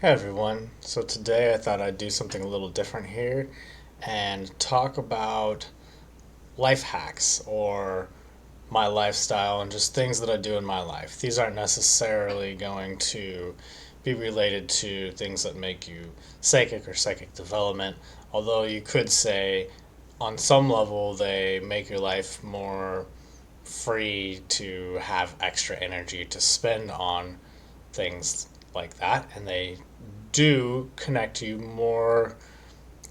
Hey everyone, so today I thought I'd do something a little different here and talk about life hacks or my lifestyle and just things that I do in my life. These aren't necessarily going to be related to things that make you psychic or psychic development, although you could say on some level they make your life more free to have extra energy to spend on things like that, and they do connect you more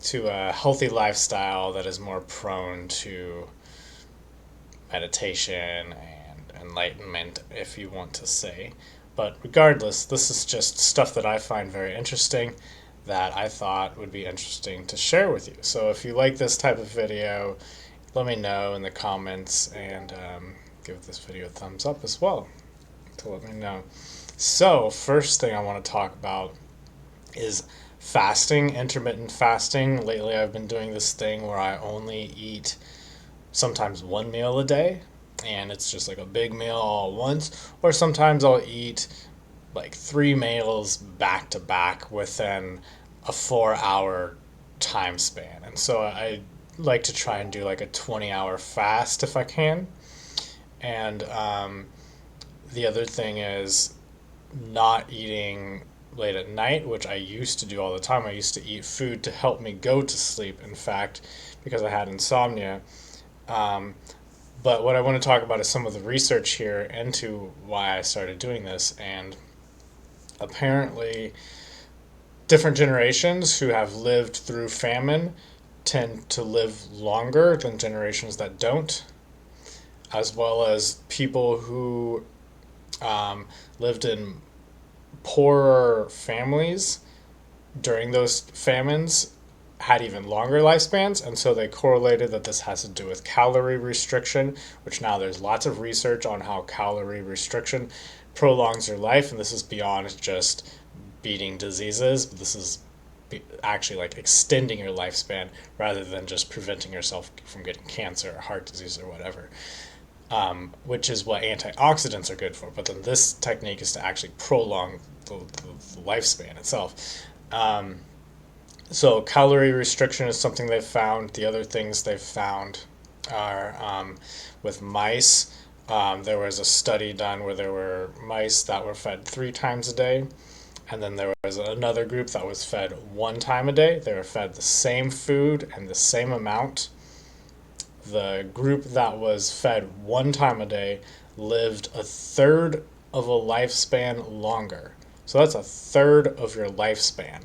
to a healthy lifestyle that is more prone to meditation and enlightenment, if you want to say. But regardless, this is just stuff that I find very interesting that I thought would be interesting to share with you. So if you like this type of video, let me know in the comments and give this video a thumbs up as well to let me know. So, first thing I want to talk about is fasting, intermittent fasting. Lately, I've been doing this thing where I only eat sometimes one meal a day, and it's just like a big meal all at once, or sometimes I'll eat like three meals back to back within a 4 hour time span. And so I like to try and do like a 20-hour fast if I can. And the other thing is not eating late at night, which I used to do all the time. I used to eat food to help me go to sleep, in fact, because I had insomnia. Um, but what I want to talk about is some of the research here into why I started doing this. And apparently, different generations who have lived through famine tend to live longer than generations that don't, as well as people who lived in poorer families during those famines had even longer lifespans, and so they correlated that this has to do with calorie restriction, which now there's lots of research on how calorie restriction prolongs your life, and this is beyond just beating diseases, but this is actually like extending your lifespan rather than just preventing yourself from getting cancer or heart disease or whatever. Which is what antioxidants are good for. But then this technique is to actually prolong the lifespan itself. Um, so calorie restriction is something they've found. The other things they've found are with mice. There was a study done where there were mice that were fed 3 times a day, and then there was another group that was fed 1 time a day. They were fed the same food and the same amount. The group that was fed 1 time a day lived a third of a lifespan longer. So that's a third of your lifespan.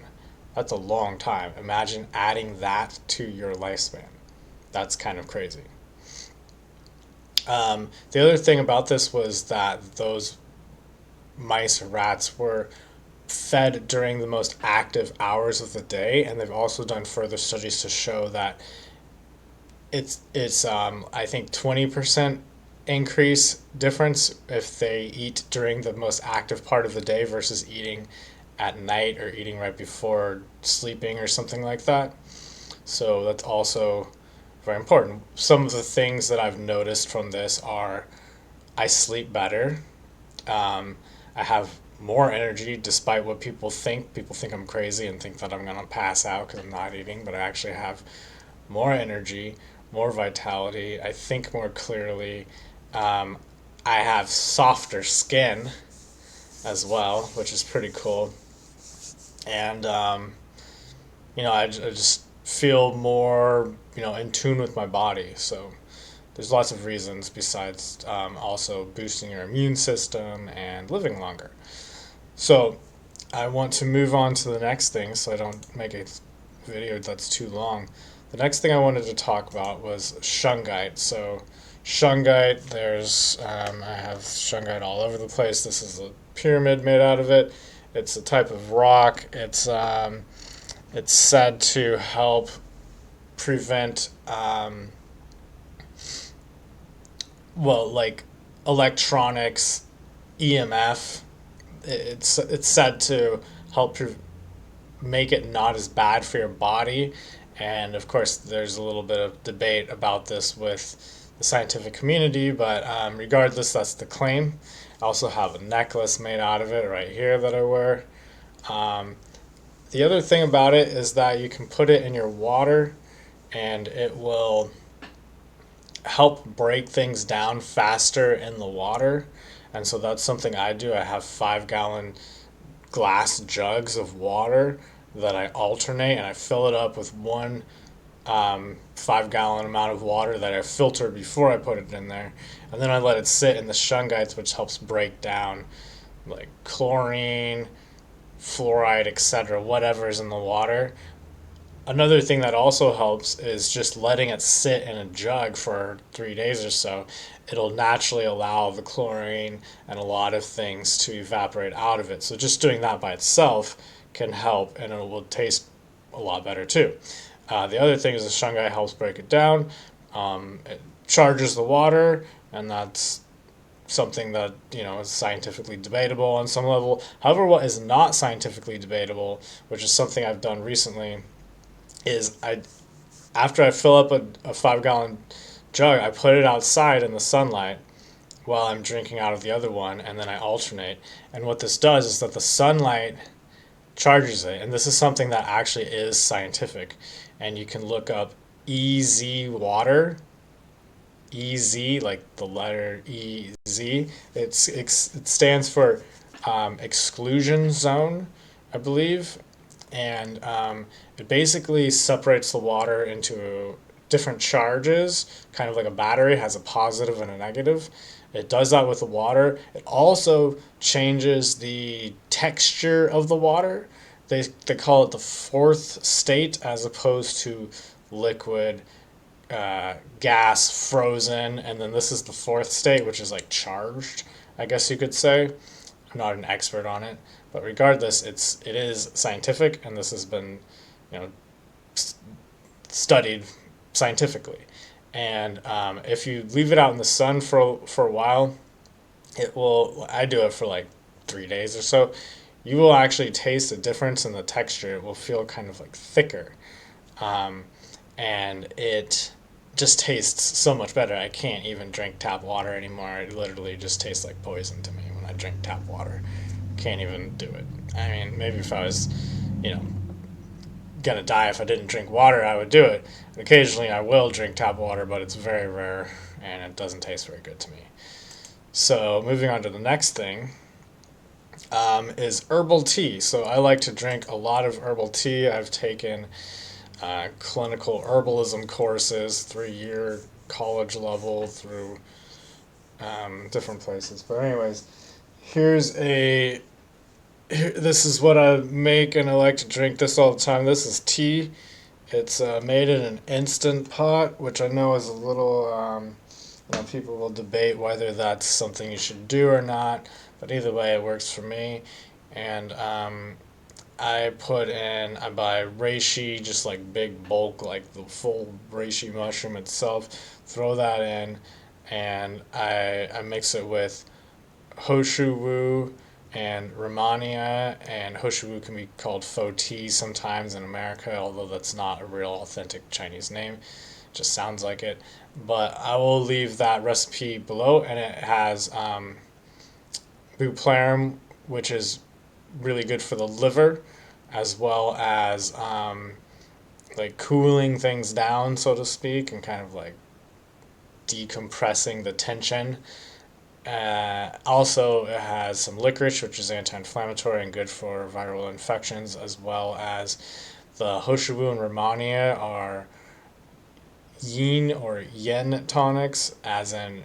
That's a long time. Imagine adding that to your lifespan. That's kind of crazy. The other thing about this was that those mice or rats were fed during the most active hours of the day, and they've also done further studies to show that it's I think 20% increase difference if they eat during the most active part of the day versus eating at night or eating right before sleeping or something like that. So that's also very important. Some of the things that I've noticed from this are I sleep better. I have more energy despite what people think. People think I'm crazy and think that I'm going to pass out because I'm not eating, but I actually have more energy, more vitality. I think more clearly. Um, I have softer skin as well, which is pretty cool. And, I just feel more, in tune with my body. So there's lots of reasons besides also boosting your immune system and living longer. So I want to move on to the next thing so I don't make a video that's too long. The next thing I wanted to talk about was Shungite. So Shungite, I have Shungite all over the place. This is a pyramid made out of it. It's a type of rock. It's said to help prevent, like electronics, EMF. It's said to help make it not as bad for your body. And of course, there's a little bit of debate about this with the scientific community, but regardless, that's the claim. I also have a necklace made out of it right here that I wear. The other thing about it is that you can put it in your water and it will help break things down faster in the water. And so that's something I do. I have 5 gallon glass jugs of water that I alternate, and I fill it up with one 5 gallon amount of water that I filtered before I put it in there. And then I let it sit in the shungites, which helps break down like chlorine, fluoride, etc., whatever's in the water. Another thing that also helps is just letting it sit in a jug for 3 days or so. It'll naturally allow the chlorine and a lot of things to evaporate out of it. So just doing that by itself can help, and it will taste a lot better too. The other thing is the shungite helps break it down. It charges the water, and that's something that is scientifically debatable on some level. However, what is not scientifically debatable, which is something I've done recently, is after I fill up a 5 gallon jug, I put it outside in the sunlight while I'm drinking out of the other one, and then I alternate. And what this does is that the sunlight charges it, and this is something that actually is scientific. And you can look up EZ water, EZ, like the letter EZ. It stands for exclusion zone, I believe, and it basically separates the water into different charges, kind of like a battery has a positive and a negative. It does that with the water. It also changes the texture of the water. They call it the fourth state as opposed to liquid, gas, frozen, and then this is the fourth state, which is like charged, I guess you could say. I'm not an expert on it, but regardless, it is scientific, and this has been, you know, studied scientifically. And if you leave it out in the sun for a while, it will. I do it for like 3 days or so. You will actually taste a difference in the texture. It will feel kind of like thicker, um, and it just tastes so much better. I can't even drink tap water anymore. It literally just tastes like poison to me when I drink tap water. Can't even do it. I mean, maybe if I was, you know, gonna die if I didn't drink water, I would do it. Occasionally, I will drink tap water, but it's very rare and it doesn't taste very good to me. So, moving on to the next thing is herbal tea. So, I like to drink a lot of herbal tea. I've taken clinical herbalism courses, 3 year college level through different places. But, anyways, this is what I make, and I like to drink this all the time. This is tea. It's made in an instant pot, which I know is a little, people will debate whether that's something you should do or not, but either way, it works for me. And I buy reishi, just like big bulk, like the full reishi mushroom itself, throw that in, and I mix it with hoshuwu and Romania, and hoshuwu can be called faux tea sometimes in America, although that's not a real authentic Chinese name. It just sounds like it. But I will leave that recipe below, and it has Bupleurum, which is really good for the liver, as well as like cooling things down, so to speak, and kind of like decompressing the tension. Also, it has some licorice, which is anti-inflammatory and good for viral infections, as well as the Hoshiwu and Romania are yin or yen tonics, as in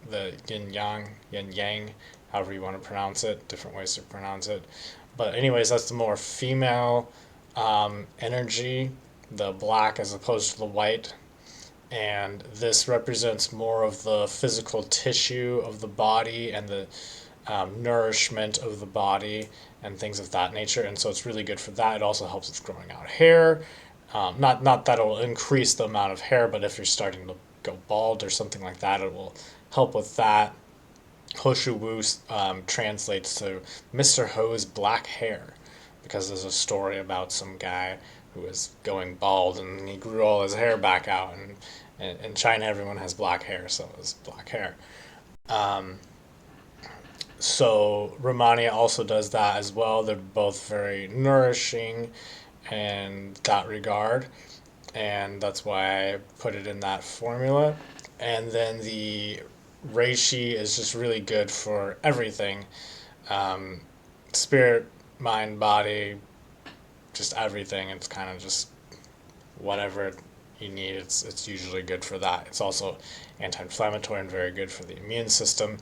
the yin yang, however you want to pronounce it, different ways to pronounce it. But anyways, that's the more female energy, the black as opposed to the white, and this represents more of the physical tissue of the body and the nourishment of the body and things of that nature. And so it's really good for that. It also helps with growing out hair. Not that it will increase the amount of hair, but if you're starting to go bald or something like that, it will help with that. Hoshu Wu translates to Mr. Ho's black hair, because there's a story about some guy who was going bald and he grew all his hair back out, and in China everyone has black hair, so it was black hair. So Romania also does that as well. They're both very nourishing in that regard, and that's why I put it in that formula. And then the reishi is just really good for everything, um, spirit, mind, body, just everything. It's kind of just whatever you need. It's usually good for that. It's also anti-inflammatory and very good for the immune system,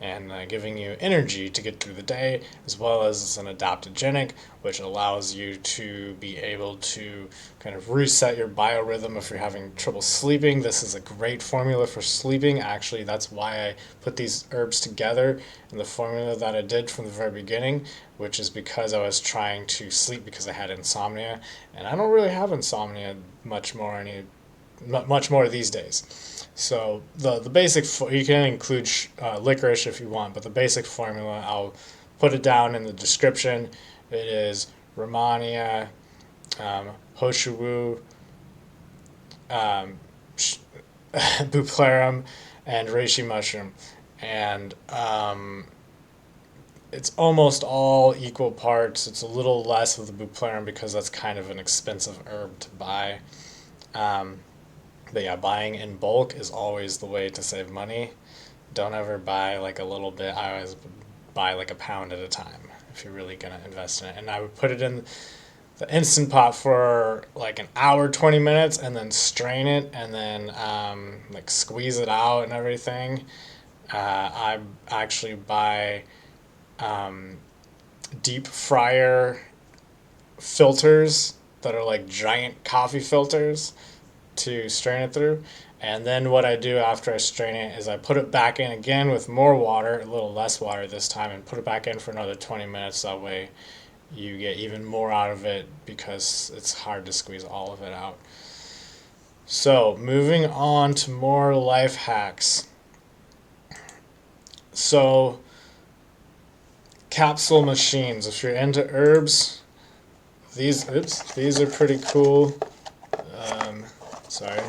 and giving you energy to get through the day, as well as it's an adaptogenic, which allows you to be able to kind of reset your biorhythm if you're having trouble sleeping. This is a great formula for sleeping. Actually, that's why I put these herbs together in the formula that I did from the very beginning, which is because I was trying to sleep because I had insomnia, and I don't really have insomnia much more these days. So the basic, you can include licorice if you want, but the basic formula, I'll put it down in the description. It is Romania, Hoshiwu, um, Bupleurum, and reishi mushroom. And it's almost all equal parts. It's a little less with the Bupleurum because that's kind of an expensive herb to buy. Um, But yeah, buying in bulk is always the way to save money. Don't ever buy like a little bit. I always buy like a pound at a time if you're really gonna invest in it. And I would put it in the instant pot for like an hour, 20 minutes, and then strain it, and then like squeeze it out and everything. I actually buy um, deep fryer filters that are like giant coffee filters to strain it through. And then what I do after I strain it is I put it back in again with more water, a little less water this time, and put it back in for another 20 minutes. That way you get even more out of it because it's hard to squeeze all of it out. So, moving on to more life hacks. So, capsule machines. If you're into herbs, these are pretty cool. Sorry.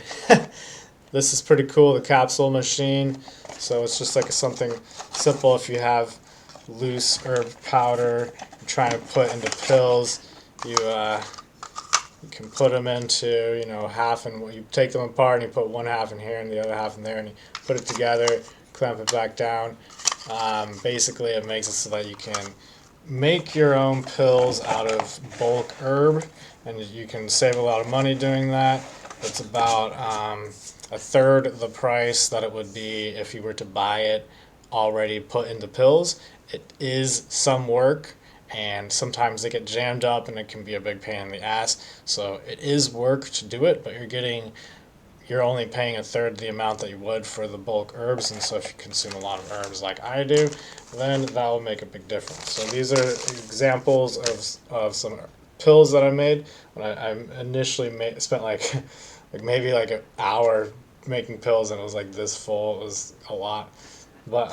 This is pretty cool, the capsule machine. So it's just like something simple. If you have loose herb powder you're trying to put into pills, you can put them into, half, and you take them apart and you put one half in here and the other half in there, and you put it together, clamp it back down. Basically, it makes it so that you can make your own pills out of bulk herb, and you can save a lot of money doing that. It's about a third the price that it would be if you were to buy it already put into pills. It is some work, and sometimes they get jammed up and it can be a big pain in the ass. So it is work to do it, but you're only paying a third the amount that you would for the bulk herbs. And so if you consume a lot of herbs like I do, then that will make a big difference. So these are examples of some pills that I made. When I initially spent like maybe like an hour making pills, and it was like this full. It was a lot. But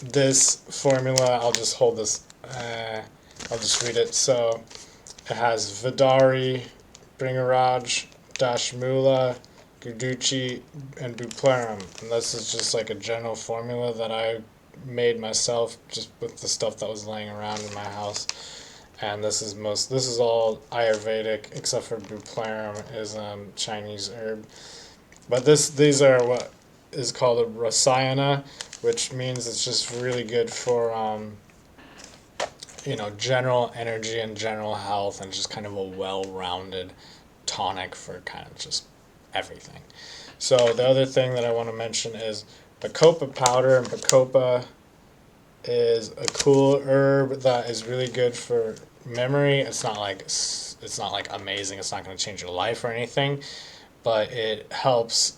this formula, I'll just hold this. I'll just read it. So it has Vidari, Bhringaraj, Dashmoola, Guduchi, and Bupleurum. And this is just like a general formula that I made myself just with the stuff that was laying around in my house. And this is all Ayurvedic except for Bupleurum is Chinese herb. But these are what is called a Rasayana, which means it's just really good for general energy and general health, and just kind of a well-rounded tonic for kind of just everything. So the other thing that I want to mention is Bacopa powder. And Bacopa is a cool herb that is really good for memory. It's not like amazing. It's not going to change your life or anything, but it helps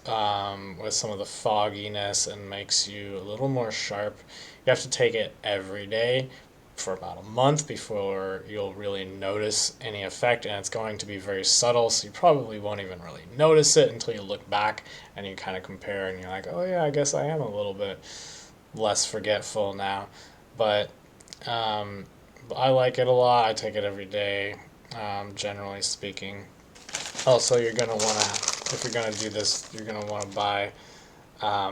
with some of the fogginess and makes you a little more sharp. You have to take it every day for about a month before you'll really notice any effect, and it's going to be very subtle, so you probably won't even really notice it until you look back and you kind of compare, and you're like, oh yeah, I guess I am a little bit less forgetful now. But I like it a lot. I take it every day, generally speaking. Also, if you're gonna do this, you're gonna want to buy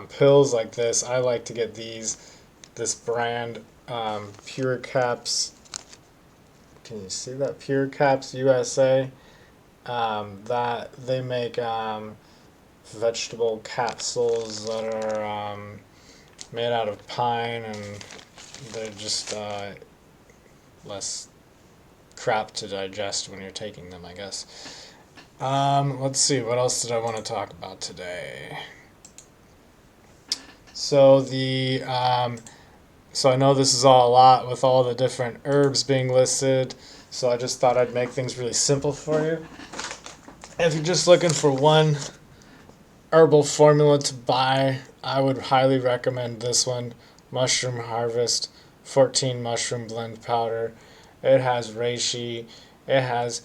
pills like this. I like to get this brand Pure Caps. Can you see that? Pure Caps USA. That they make vegetable capsules that are made out of pine, and they're just less crap to digest when you're taking them, I guess. Let's see, what else did I want to talk about today? So so I know this is all a lot with all the different herbs being listed, so I just thought I'd make things really simple for you. If you're just looking for one herbal formula to buy, I would highly recommend this one, Mushroom Harvest 14 Mushroom Blend Powder. It has reishi, it has,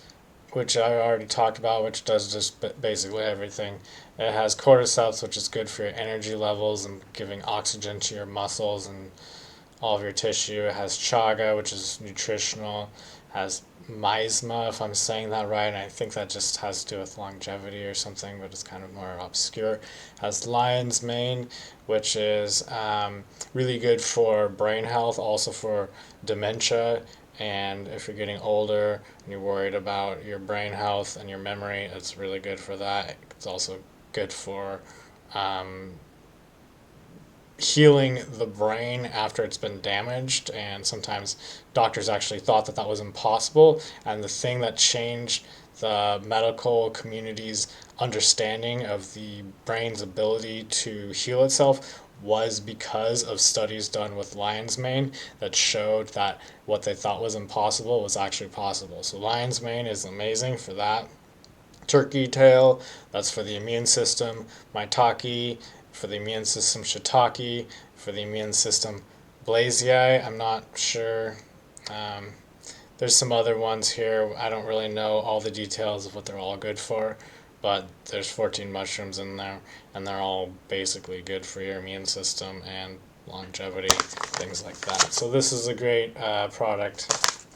which I already talked about, which does just basically everything. It has cordyceps, which is good for your energy levels and giving oxygen to your muscles and all of your tissue. It has chaga, which is nutritional. It has Misma, if I'm saying that right, and I think that just has to do with longevity or something, but it's kind of more obscure. It has lion's mane, which is really good for brain health, also for dementia, and if you're getting older and you're worried about your brain health and your memory, it's really good for that. It's also good for healing the brain after it's been damaged, and sometimes doctors actually thought that that was impossible, and the thing that changed the medical community's understanding of the brain's ability to heal itself was because of studies done with lion's mane that showed that what they thought was impossible was actually possible. So lion's mane is amazing for that. Turkey tail, that's for the immune system. Maitake, for the immune system. Shiitake, for the immune system. Blazei, I'm not sure. There's some other ones here. I don't really know all the details of what they're all good for, but there's 14 mushrooms in there, and they're all basically good for your immune system and longevity, things like that. So this is a great product,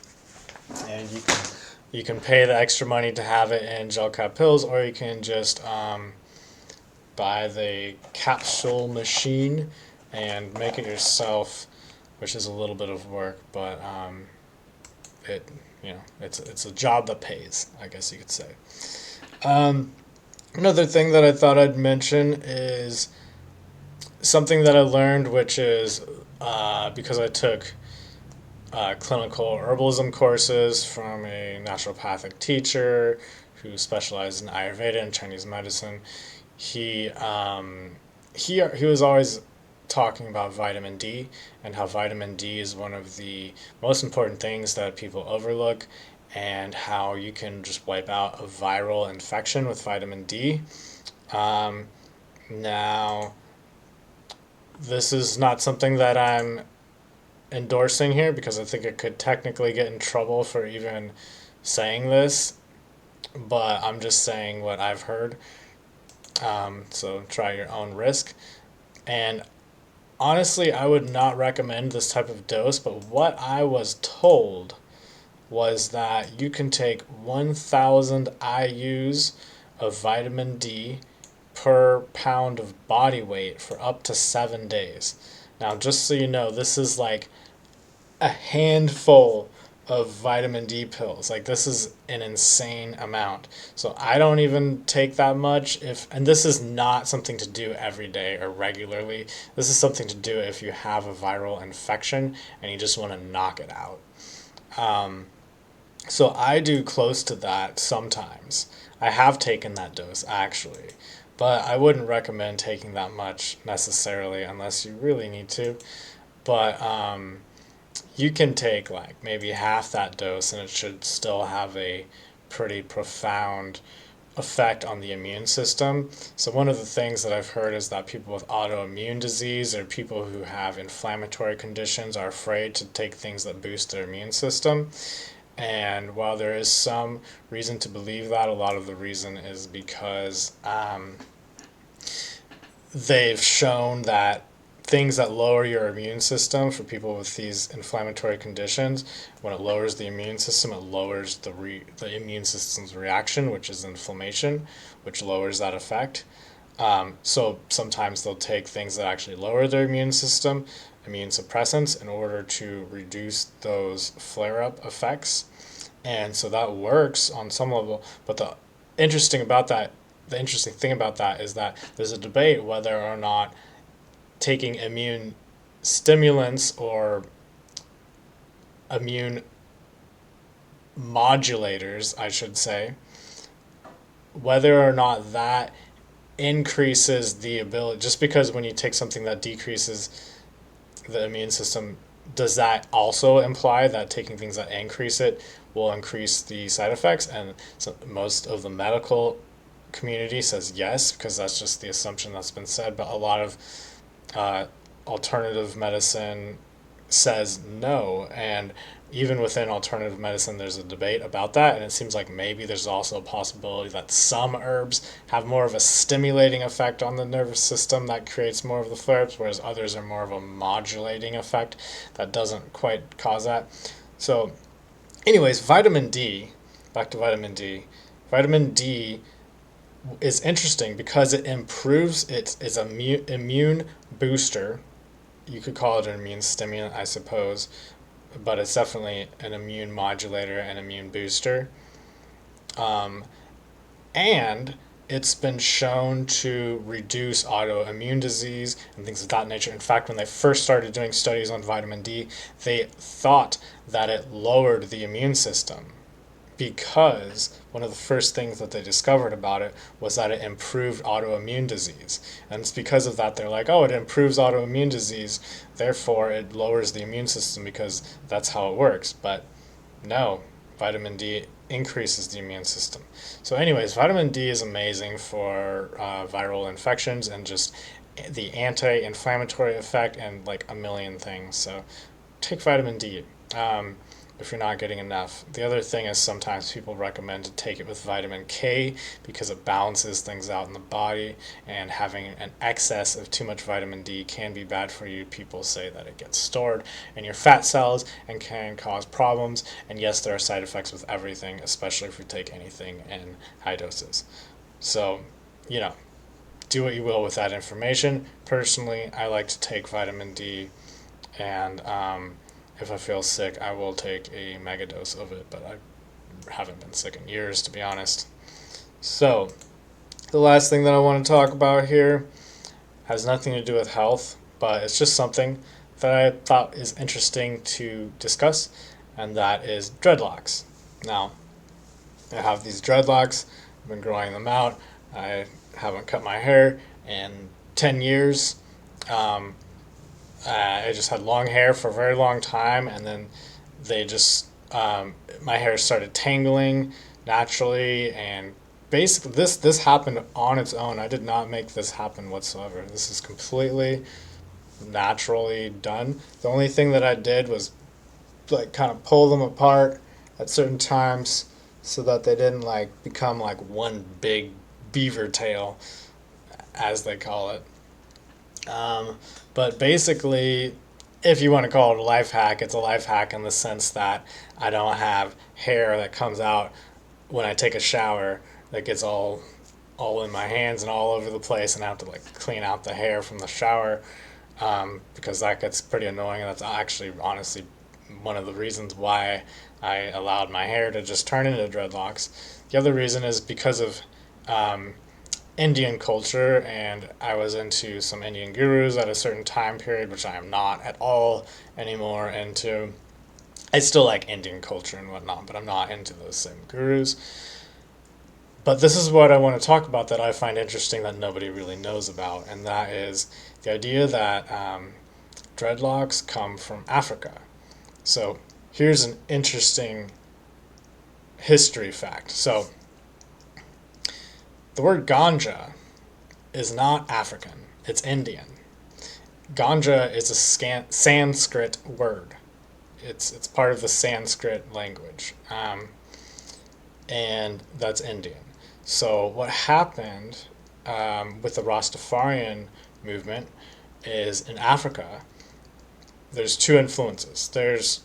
and you can pay the extra money to have it in gel cap pills, or you can just buy the capsule machine and make it yourself, which is a little bit of work, but it's a job that pays, I guess you could say. Another thing that I thought I'd mention is something that I learned, which is because I took clinical herbalism courses from a naturopathic teacher who specialized in Ayurveda and Chinese medicine. He was always talking about vitamin D and how vitamin D is one of the most important things that people overlook, and how you can just wipe out a viral infection with vitamin D. Now, this is not something that I'm endorsing here, because I think it could technically get in trouble for even saying this, but I'm just saying what I've heard. So try your own risk. And honestly, I would not recommend this type of dose, but what I was told was that you can take 1,000 IUs of vitamin D per pound of body weight for up to 7 days. Now, just so you know, this is like a handful of vitamin D pills. Like, this is an insane amount. So I don't even take that much and this is not something to do every day or regularly. This is something to do if you have a viral infection and you just want to knock it out. So I do close to that sometimes. I have taken that dose actually, but I wouldn't recommend taking that much necessarily unless you really need to. But you can take like maybe half that dose and it should still have a pretty profound effect on the immune system. So one of the things that I've heard is that people with autoimmune disease or people who have inflammatory conditions are afraid to take things that boost their immune system. And while there is some reason to believe that, a lot of the reason is because they've shown that things that lower your immune system for people with these inflammatory conditions, when it lowers the immune system, it lowers the immune system's reaction, which is inflammation, which lowers that effect. So sometimes they'll take things that actually lower their immune system, immune suppressants in order to reduce those flare-up effects. And so that works on some level, but the interesting thing about that is that there's a debate whether or not taking immune stimulants or immune modulators, I should say, whether or not that increases the ability, just because when you take something that decreases the immune system, does that also imply that taking things that increase it will increase the side effects? And so most of the medical community says yes, because that's just the assumption that's been said. But a lot of uh, alternative medicine says no. And even within alternative medicine, there's a debate about that. And it seems like maybe there's also a possibility that some herbs have more of a stimulating effect on the nervous system that creates more of the flare-ups, whereas others are more of a modulating effect that doesn't quite cause that. So, anyways, vitamin D, back to vitamin D. Vitamin D is interesting because it improves, it's a immune booster. You could call it an immune stimulant, I suppose, but it's definitely an immune modulator and immune booster. Um, and it's been shown to reduce autoimmune disease and things of that nature. In fact, when they first started doing studies on vitamin D, they thought that it lowered the immune system, because one of the first things that they discovered about it was that it improved autoimmune disease. And it's because of that they're like, oh, it improves autoimmune disease, therefore it lowers the immune system because that's how it works. But no, vitamin D increases the immune system. So anyways, vitamin D is amazing for viral infections and just the anti-inflammatory effect and like a million things. So take vitamin D. If you're not getting enough. The other thing is sometimes people recommend to take it with vitamin K because it balances things out in the body, and having an excess of too much vitamin D can be bad for you. People say that it gets stored in your fat cells and can cause problems. And yes, there are side effects with everything, especially if you take anything in high doses. So, you know, do what you will with that information. Personally, I like to take vitamin D, and if I feel sick, I will take a mega dose of it, but I haven't been sick in years, to be honest. So, the last thing that I want to talk about here has nothing to do with health, but it's just something that I thought is interesting to discuss, and that is dreadlocks. Now, I have these dreadlocks, I've been growing them out, I haven't cut my hair in 10 years. I just had long hair for a very long time, and then they just my hair started tangling naturally, and basically this happened on its own. I did not make this happen whatsoever. This is completely naturally done. The only thing that I did was like kind of pull them apart at certain times so that they didn't like become like one big beaver tail, as they call it. But basically, if you want to call it a life hack, it's a life hack in the sense that I don't have hair that comes out when I take a shower that gets all in my hands and all over the place, and I have to like clean out the hair from the shower, because that gets pretty annoying. That's actually honestly one of the reasons why I allowed my hair to just turn into dreadlocks. The other reason is because of Indian culture, and I was into some Indian gurus at a certain time period, which I am not at all anymore into. I still like Indian culture and whatnot, but I'm not into those same gurus. But this is what I want to talk about that I find interesting that nobody really knows about, and that is the idea that dreadlocks come from Africa. So here's an interesting history fact. So the word ganja is not African, it's Indian. Ganja is a Sanskrit word. It's part of the Sanskrit language, and that's Indian. So what happened with the Rastafarian movement is in Africa, there's two influences. There's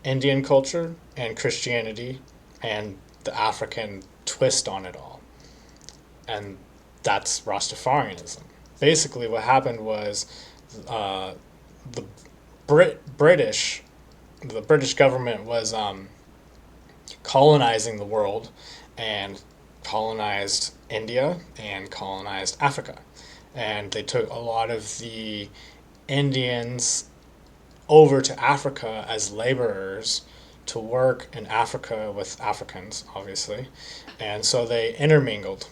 Indian culture and Christianity and the African twist on it all. And that's Rastafarianism. Basically, what happened was uh, the British, the British government was colonizing the world, and colonized India and colonized Africa. And they took a lot of the Indians over to Africa as laborers to work in Africa with Africans, obviously. And so they intermingled.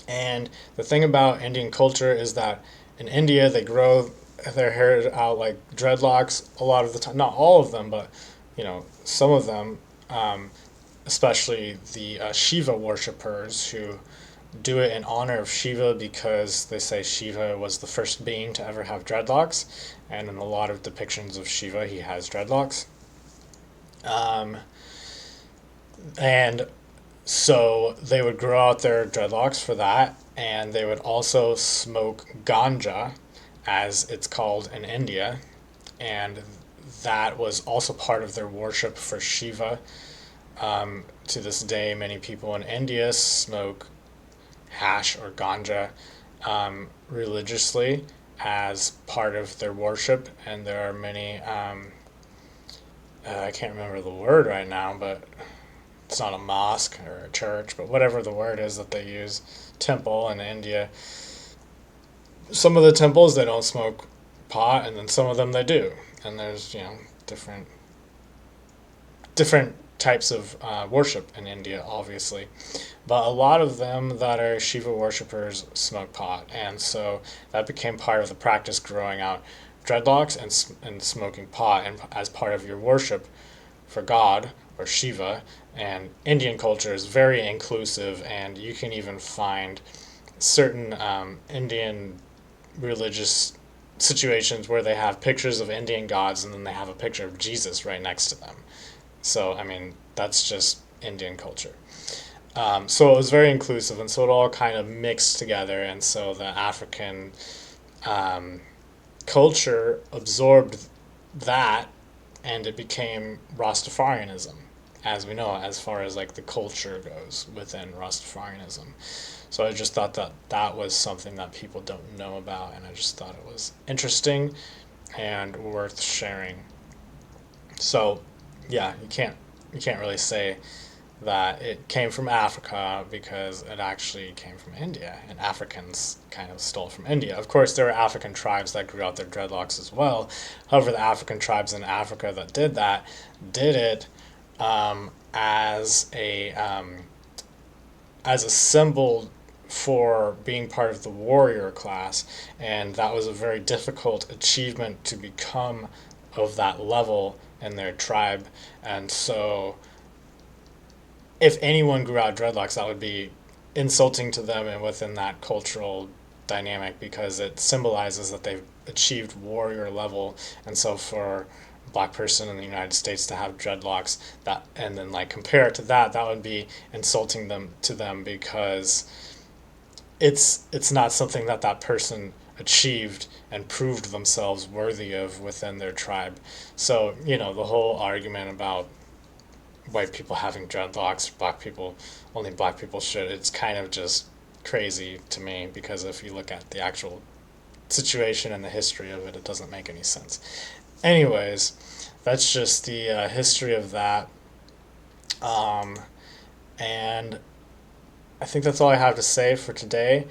And the thing about Indian culture is that in India, they grow their hair out like dreadlocks a lot of the time. Not all of them, but some of them, especially the Shiva worshippers who do it in honor of Shiva because they say Shiva was the first being to ever have dreadlocks, and in a lot of depictions of Shiva, he has dreadlocks. And so they would grow out their dreadlocks for that, and they would also smoke ganja, as it's called in India, and that was also part of their worship for Shiva. To this day, many people in India smoke hash or ganja religiously as part of their worship, and there are many. I can't remember the word right now, but it's not a mosque or a church, but whatever the word is that they use, temple in India. Some of the temples they don't smoke pot, and then some of them they do, and there's different types of worship in India, obviously. But a lot of them that are Shiva worshippers smoke pot, and so that became part of the practice growing out dreadlocks and smoking pot and as part of your worship for God or Shiva. And Indian culture is very inclusive, and you can even find certain Indian religious situations where they have pictures of Indian gods and then they have a picture of Jesus right next to them. So, I mean, that's just Indian culture. So it was very inclusive, and so it all kind of mixed together, and so the African culture absorbed that, and it became Rastafarianism, as we know, as far as like the culture goes within Rastafarianism. So I just thought that that was something that people don't know about, and I just thought it was interesting and worth sharing. So yeah, you can't really say that it came from Africa because it actually came from India, and Africans kind of stole from India. Of course, there were African tribes that grew out their dreadlocks as well. However, the African tribes in Africa that did that did it as a symbol for being part of the warrior class, and that was a very difficult achievement to become of that level in their tribe. And so if anyone grew out dreadlocks, that would be insulting to them and within that cultural dynamic, because it symbolizes that they've achieved warrior level. And so for a black person in the United States to have dreadlocks, that and then like compare it to that, that would be insulting them because it's not something that that person achieved and proved themselves worthy of within their tribe. So, the whole argument about white people having dreadlocks, only black people should, it's kind of just crazy to me, because if you look at the actual situation and the history of it, it doesn't make any sense. Anyways, that's just the history of that. And I think that's all I have to say for today.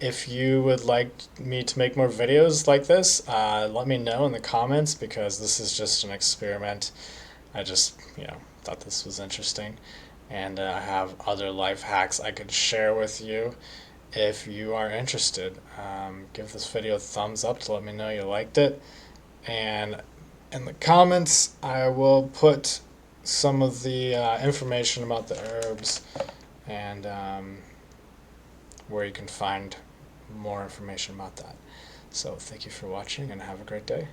If you would like me to make more videos like this, let me know in the comments, because this is just an experiment. I just, thought this was interesting. And I have other life hacks I could share with you if you are interested. Give this video a thumbs up to let me know you liked it. And in the comments, I will put some of the information about the herbs and where you can find more information about that. So thank you for watching, and have a great day.